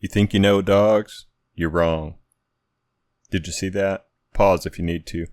You think you know dogs? You're wrong. Did you see that? Pause if you need to.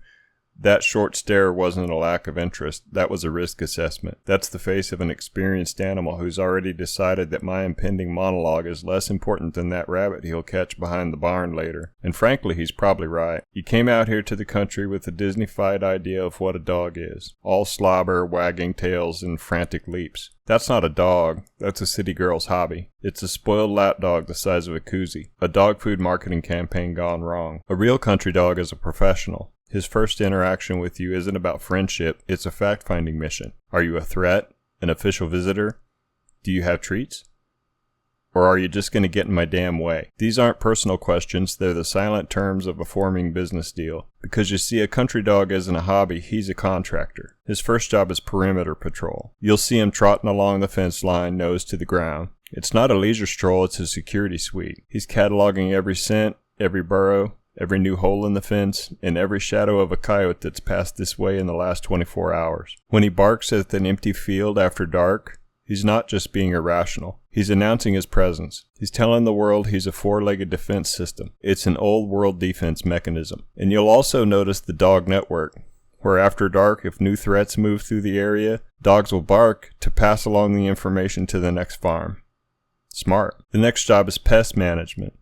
That short stare wasn't a lack of interest. That was a risk assessment. That's the face of an experienced animal who's already decided that my impending monologue is less important than that rabbit he'll catch behind the barn later. And frankly, he's probably right. You came out here to the country with a Disney-fied idea of what a dog is. All slobber, wagging tails, and frantic leaps. That's not a dog. That's a city girl's hobby. It's a spoiled lapdog the size of a koozie. A dog food marketing campaign gone wrong. A real country dog is a professional. His first interaction with you isn't about friendship, it's a fact-finding mission. Are you a threat? An official visitor? Do you have treats? Or are you just going to get in my damn way? These aren't personal questions, they're the silent terms of a forming business deal. Because you see, a country dog isn't a hobby, he's a contractor. His first job is perimeter patrol. You'll see him trotting along the fence line, nose to the ground. It's not a leisure stroll, it's a security suite. He's cataloging every scent, every burrow, every new hole in the fence, and every shadow of a coyote that's passed this way in the last 24 hours. When he barks at an empty field after dark, he's not just being irrational. He's announcing his presence. He's telling the world he's a four-legged defense system. It's an old-world defense mechanism. And you'll also notice the dog network, where after dark, if new threats move through the area, dogs will bark to pass along the information to the next farm. Smart. The next job is pest management.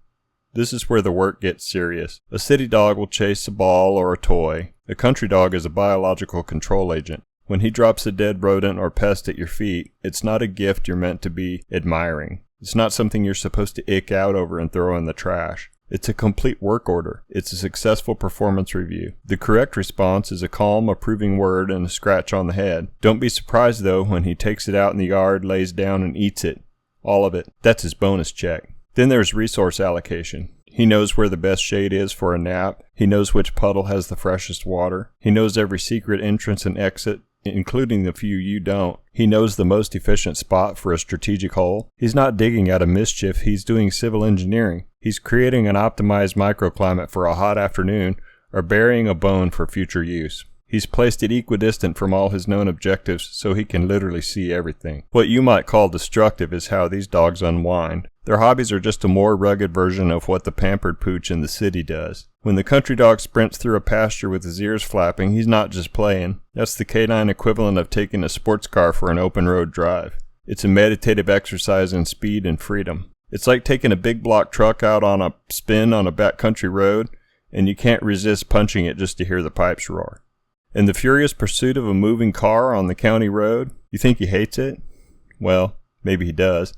This is where the work gets serious. A city dog will chase a ball or a toy. A country dog is a biological control agent. When he drops a dead rodent or pest at your feet, it's not a gift you're meant to be admiring. It's not something you're supposed to ick out over and throw in the trash. It's a complete work order. It's a successful performance review. The correct response is a calm, approving word and a scratch on the head. Don't be surprised, though, when he takes it out in the yard, lays down, and eats it. All of it. That's his bonus check. Then there's resource allocation. He knows where the best shade is for a nap. He knows which puddle has the freshest water. He knows every secret entrance and exit, including the few you don't. He knows the most efficient spot for a strategic hole. He's not digging out of mischief, he's doing civil engineering. He's creating an optimized microclimate for a hot afternoon or burying a bone for future use. He's placed it equidistant from all his known objectives so he can literally see everything. What you might call destructive is how these dogs unwind. Their hobbies are just a more rugged version of what the pampered pooch in the city does. When the country dog sprints through a pasture with his ears flapping, he's not just playing. That's the canine equivalent of taking a sports car for an open road drive. It's a meditative exercise in speed and freedom. It's like taking a big block truck out on a spin on a backcountry road, and you can't resist punching it just to hear the pipes roar. In the furious pursuit of a moving car on the county road, you think he hates it? Well, maybe he does.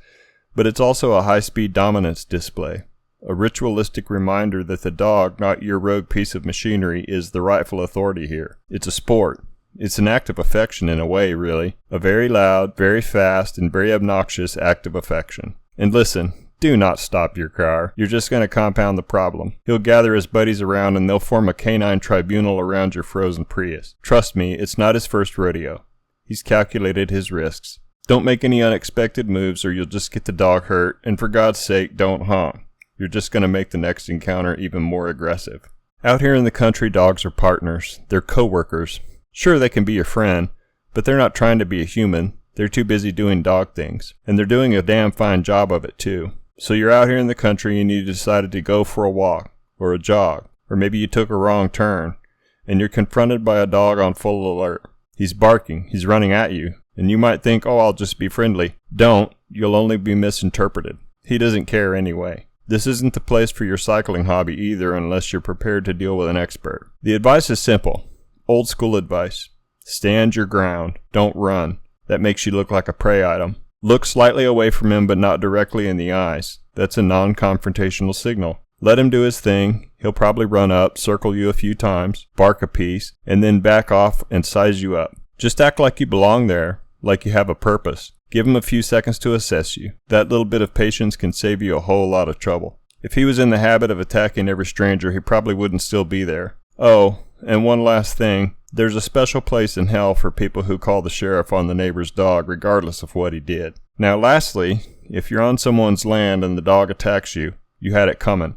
But it's also a high-speed dominance display. A ritualistic reminder that the dog, not your rogue piece of machinery, is the rightful authority here. It's a sport. It's an act of affection in a way, really. A very loud, very fast, and very obnoxious act of affection. And listen, do not stop your car. You're just going to compound the problem. He'll gather his buddies around and they'll form a canine tribunal around your frozen Prius. Trust me, it's not his first rodeo. He's calculated his risks. Don't make any unexpected moves or you'll just get the dog hurt, and for God's sake, don't honk. You're just going to make the next encounter even more aggressive. Out here in the country, dogs are partners. They're co-workers. Sure, they can be your friend, but they're not trying to be a human. They're too busy doing dog things. And they're doing a damn fine job of it, too. So you're out here in the country and you decided to go for a walk, or a jog, or maybe you took a wrong turn, and you're confronted by a dog on full alert. He's barking, he's running at you, and you might think, oh, I'll just be friendly. Don't, you'll only be misinterpreted. He doesn't care anyway. This isn't the place for your cycling hobby either unless you're prepared to deal with an expert. The advice is simple, old school advice. Stand your ground, don't run. That makes you look like a prey item. Look slightly away from him but not directly in the eyes. That's a non-confrontational signal. Let him do his thing. He'll probably run up, circle you a few times, bark a piece, and then back off and size you up. Just act like you belong there, like you have a purpose. Give him a few seconds to assess you. That little bit of patience can save you a whole lot of trouble. If he was in the habit of attacking every stranger, he probably wouldn't still be there. Oh, and one last thing. There's a special place in hell for people who call the sheriff on the neighbor's dog regardless of what he did. Now lastly, if you're on someone's land and the dog attacks you, you had it coming.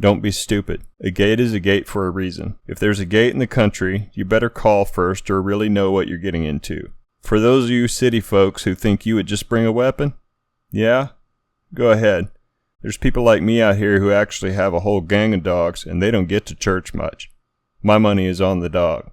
Don't be stupid. A gate is a gate for a reason. If there's a gate in the country, you better call first or really know what you're getting into. For those of you city folks who think you would just bring a weapon, yeah, go ahead. There's people like me out here who actually have a whole gang of dogs, and they don't get to church much. My money is on the dog.